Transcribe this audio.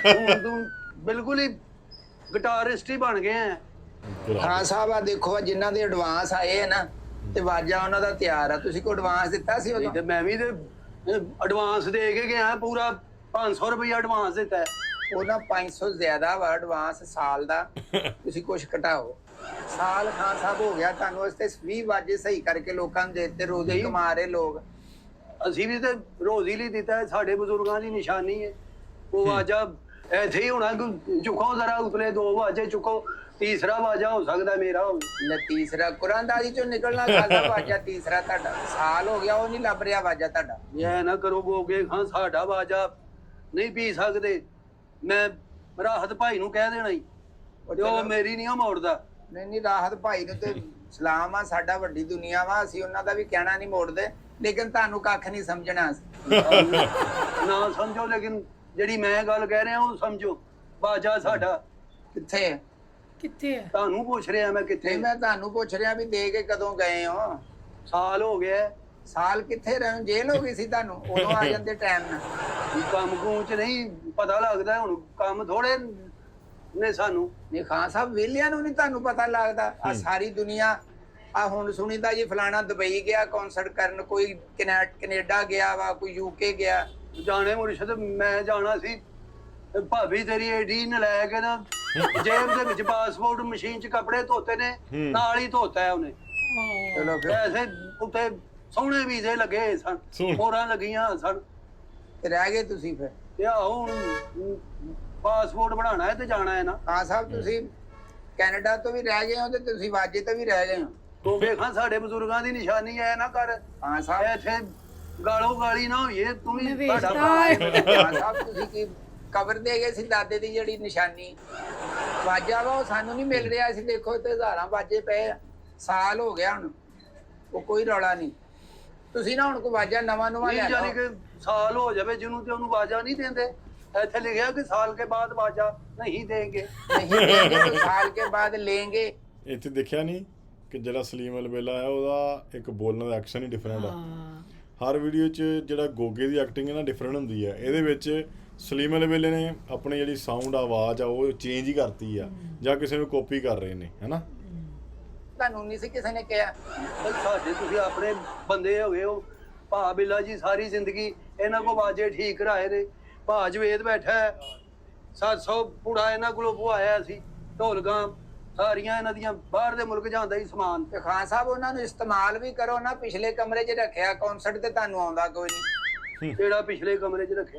ਹੁਣ ਤੂੰ ਬਿਲਕੁਲ ਹੀ ਗਿਟਾਰਿਸਟ ਹੀ ਬਣ ਗਏ ਆ। ਖਾਨ ਸਾਹਿਬ ਆ ਦੇਖੋ ਜਿਨ੍ਹਾਂ ਦੇ ਐਡਵਾਂਸ ਆਏ ਆ ਨਾ ਤੇ ਵਾਜਾ ਉਹਨਾਂ ਦਾ ਤਿਆਰ ਆ। ਤੁਸੀਂ ਕੋਈ ਐਡਵਾਂਸ ਦਿੱਤਾ ਸੀ ਉਦੋਂ? ਤੇ ਮੈਂ ਵੀ ਤੇ ਐਡਵਾਂਸ ਦੇ ਕੇ ਗਿਆ ਪੂਰਾ 500 ਰੁਪਏ ਐਡਵਾਂਸ ਦਿੱਤਾ। ਉਹਨਾਂ 500 ਜ਼ਿਆਦਾ ਵਾ ਐਡਵਾਂਸ ਸਾਲ ਦਾ। ਤੁਸੀਂ ਕੁਝ ਘਟਾਓ। ਸਾਲ ਖਾਨ ਸਾਹਿਬ ਹੋ ਗਿਆ ਤੁਹਾਨੂੰ ਵਾਸਤੇ 20 ਵਾਜੇ ਸਹੀ ਕਰਕੇ ਲੋਕਾਂ ਨੂੰ ਦੇ ਦਿੱਤੇ। ਰੋਜ਼ੀ ਕਮਾ ਰਹੇ ਲੋਕ। ਅਸੀਂ ਵੀ ਤੇ ਰੋਜ਼ੀ ਲਈ ਦਿੱਤਾ। ਸਾਡੇ ਬਜ਼ੁਰਗਾਂ ਦੀ ਨਿਸ਼ਾਨੀ ਹੈ। ਉਹ ਵਾਜਾ ਇੱਥੇ ਹੀ ਹੋਣਾ। ਚੁੱਕੋ ਜ਼ਰਾ ਉਤਲੇ 2 ਵਾਜੇ ਚੁੱਕੋ। ਤੀਸਰਾ ਵਾਜਾ ਹੋ ਸਕਦਾ ਮੇਰਾ ਹੋਵੇ। ਤੀਸਰਾ ਕੁਰਾਨਦਾਰੀ ਚੋਂ ਨਿਕਲਣਾ ਖਾਦਾ ਵਾਜਾ ਤੀਸਰਾ ਤੁਹਾਡਾ। ਸਾਲ ਹੋ ਗਿਆ ਉਹ ਨਹੀਂ ਲੱਭ ਰਿਹਾ ਵਾਜਾ ਤੁਹਾਡਾ। ਇਹ ਨਾ ਕਰੋ ਗੋਗੇ ਖਾਂ ਸਾਡਾ ਵਾਜਾ ਨਹੀਂ ਪੀ ਸਕਦੇ। ਮੈਂ ਰਾਹਤ ਭਾਈ ਨੂੰ ਕਹਿ ਦੇਣਾ ਹੀ ਉਹ ਮੇਰੀ ਨਹੀਂ ਮੋੜਦਾ। ਨਹੀਂ ਰਾਹਤ ਭਾਈ ਨੂੰ ਤੇ ਸਲਾਮ ਆ। ਸਾਡਾ ਵੱਡੀ ਦੁਨੀਆ ਵਾ। ਅਸੀਂ ਉਹਨਾਂ ਦਾ ਵੀ ਕਹਿਣਾ ਨਹੀਂ ਮੋੜਦੇ ਲੇਕਿਨ ਤੁਹਾਨੂੰ ਕੱਖ ਨਹੀਂ ਸਮਝਣਾ। ਨਾ ਸਮਝੋ ਲੇਕਿਨ ਜਿਹੜੀ ਮੈਂ ਗੱਲ ਕਹਿ ਰਿਹਾ ਉਹ ਸਮਝੋ। ਵਾਜਾ ਸਾਡਾ ਕਿੱਥੇ ਕਿੱਥੇ ਹੈ? ਤੁਹਾਨੂੰ ਪੁੱਛ ਰਿਹਾ ਮੈਂ ਕਿੱਥੇ। ਮੈਂ ਤੁਹਾਨੂੰ ਪੁੱਛ ਰਿਹਾ ਵੀ ਦੇ ਕੇ ਕਦੋਂ ਗਏ ਹੋ? ਸਾਲ ਹੋ ਗਿਆ। ਸਾਲ ਕਿੱਥੇ ਰਹੇ? ਜੇਲ੍ਹ ਹੋ ਗਈ ਸੀ ਤੁਹਾਨੂੰ? ਉਦੋਂ ਆ ਜਾਂਦੇ ਟਾਈਮ ਨਾਲ। ਕੰਮ ਕੂਮ ਚ ਨਹੀਂ ਪਤਾ ਲੱਗਦਾ। ਹੁਣ ਕੰਮ ਥੋੜੇ ਨੇ ਸਾਨੂੰ। ਨਹੀਂ ਖਾਨ ਸਾਹਿਬ ਵਿਹਲਿਆਂ ਨੂੰ ਨਹੀਂ ਤੁਹਾਨੂੰ ਪਤਾ ਲੱਗਦਾ? ਆ ਸਾਰੀ ਦੁਨੀਆ ਆ ਹੁਣ ਸੁਣੀਦਾ ਜੀ ਫਲਾਣਾ ਦੁਬਈ ਗਿਆ ਕਨਸਰਟ ਕਰਨ, ਕੋਈ ਕੈਨੇਡਾ ਗਿਆ ਵਾ, ਕੋਈ ਯੂਕੇ ਗਿਆ। ਜਾਣੇ ਮੁਰਸ਼ਦ ਮੈਂ ਜਾਣਾ ਸੀ। ਭਾਬੀ ਤੇਰੀ ਏਡੀ ਨਲਾਇਕ ਹੈ ਨਾ। ਜੇਬ ਦੇ ਵਿੱਚ ਪਾਸਪੋਰਟ ਮਸ਼ੀਨ ਚ ਕੱਪੜੇ ਧੋਤੇ ਨੇ ਨਾਲ ਹੀ ਧੋਤਾ ਹੈ ਉਹਨੇ। ਚਲੋ ਫਿਰ ਐਸੇ ਉੱਤੇ ਸੋਹਣੇ ਵੀਜ਼ੇ ਲੱਗੇ ਸਨ। ਹੋਰਾਂ ਲੱਗੀਆਂ ਸਨ। ਰਹਿ ਗਏ ਤੁਸੀਂ ਫਿਰ? ਤੇ ਆਹੋ ਹੁਣ ਪਾਸਪੋਰਟ ਬਣਾਉਣਾ ਹੈ ਤੇ ਜਾਣਾ ਹੈ ਨਾ। ਖਾਨ ਸਾਹਿਬ ਤੁਸੀਂ ਕੈਨੇਡਾ ਤੋਂ ਵੀ ਰਹਿ ਗਏ ਹੋ ਤੇ ਤੁਸੀਂ ਵਾਜੇ ਤੋਂ ਵੀ ਰਹਿ ਗਏ ਹੋ। ਤੂੰ ਵੇਖਾਂ ਸਾਡੇ ਬਜ਼ੁਰਗਾਂ ਦੀ ਨਿਸ਼ਾਨੀ ਹੈ ਨਾ ਕਰ। ਹਾਂ ਸਾਹਿਬ ਇੱਥੇ ਗਾਲੋ ਗਾਲੀ ਨਾ ਹੋਈਏ। ਤੂੰ ਵੀ ਵੇਚਦਾ ਖਾਨ ਸਾਹਿਬ ਤੁਸੀਂ ਕੀ ਕਬਰ ਦੇ ਗਏ ਸੀ ਦਾਦੇ ਦੀ ਜਿਹੜੀ ਨਿਸ਼ਾਨੀ ਵਾਜਾ ਵਾ ਉਹ ਸਾਨੂੰ ਨਹੀਂ ਮਿਲ ਰਿਹਾ ਸੀ। ਦੇਖੋ ਤੇ ਹਜ਼ਾਰਾਂ ਵਾਜੇ ਪਏ ਆ। ਸਾਲ ਹੋ ਗਿਆ ਹੁਣ ਉਹ ਕੋਈ ਰੌਲਾ ਨਹੀਂ। ਤੁਸੀਂ ਨਾ ਹੁਣ ਕੋਈ ਵਾਜਾ ਨਵਾਂ ਲੈ ਲਓ। ਯਾਨੀ ਕਿ ਸਾਲ ਹੋ ਜਾਵੇ ਜਿਹਨੂੰ ਤੇ ਉਹਨੂੰ ਵਾਜਾ ਨਹੀਂ ਦਿੰਦੇ। ਇੱਥੇ ਲਿਖਿਆ ਕਿ ਸਾਲ ਕੇ ਬਾਅਦ ਵਾਜਾ ਨਹੀਂ ਦੇंगे। नहीं देंगे तो साल के बाद लेंगे। ਇੱਥੇ ਦੇਖਿਆ ਨਹੀਂ ਕਿ ਜਿਹੜਾ ਸਲੀਮ ਅਲਬੇਲਾ ਹੈ ਉਹਦਾ ਇੱਕ ਬੋਲਣ ਦਾ ਐਕਸ਼ਨ ਹੀ ਡਿਫਰੈਂਟ ਆ। ਹਰ ਵੀਡੀਓ 'ਚ ਜਿਹੜਾ ਗੋਗੇ ਦੀ ਐਕਟਿੰਗ ਹੈ ਨਾ ਡਿਫਰੈਂਟ ਹੁੰਦੀ ਹੈ। ਇਹਦੇ ਵਿੱਚ ਸਲੀਮ ਅਲਬੇਲੇ ਨੇ ਆਪਣੀ ਜਿਹੜੀ ਸਾਊਂਡ ਆਵਾਜ਼ ਆ ਉਹ ਚੇਂਜ ਹੀ ਕਰਤੀ ਆ ਜਾਂ ਕਿਸੇ ਨੂੰ ਕਾਪੀ ਕਰ ਰਹੇ ਨੇ ਹੈਨਾ। ਤੁਹਾਨੂੰ ਨਹੀਂ ਸੀ ਕਿਸੇ ਨੇ ਕਿਹਾ? ਸਾਡੇ ਤੁਸੀਂ ਆਪਣੇ ਬੰਦੇ ਹੋ ਗਏ ਹੋ। ਭਾ ਬਿੱਲਾ ਜੀ ਸਾਰੀ ਜ਼ਿੰਦਗੀ ਇਹਨਾਂ ਕੋ ਵਾਜੇ ਠੀਕ ਕਰਾਏ ਨੇ। ਭਾ ਜਵੇਦ ਬੈਠਾ ਹੈ 700 ਪੂੜਾ ਇਹਨਾਂ ਕੋਲੋਂ ਪਵਾਇਆ ਸੀ। ਢੋਲਕਾਂ ਸਾਰੀਆਂ ਇਹਨਾਂ ਦੀਆਂ ਬਾਹਰ ਦੇ ਮੁਲਕ ਜਾਂਦਾ ਹੀ ਸਮਾਨ। ਤੇ ਖਾਨ ਸਾਹਿਬ ਉਹਨਾਂ ਨੂੰ ਇਸਤੇਮਾਲ ਵੀ ਕਰੋ ਨਾ। ਪਿਛਲੇ ਕਮਰੇ 'ਚ ਰੱਖਿਆ ਕਨਸਰਟ ਤੇ ਤੁਹਾਨੂੰ ਆਉਂਦਾ ਕੋਈ ਨਹੀਂ। ਜਿਹੜਾ ਪਿਛਲੇ ਕਮਰੇ 'ਚ ਰੱਖਿਆ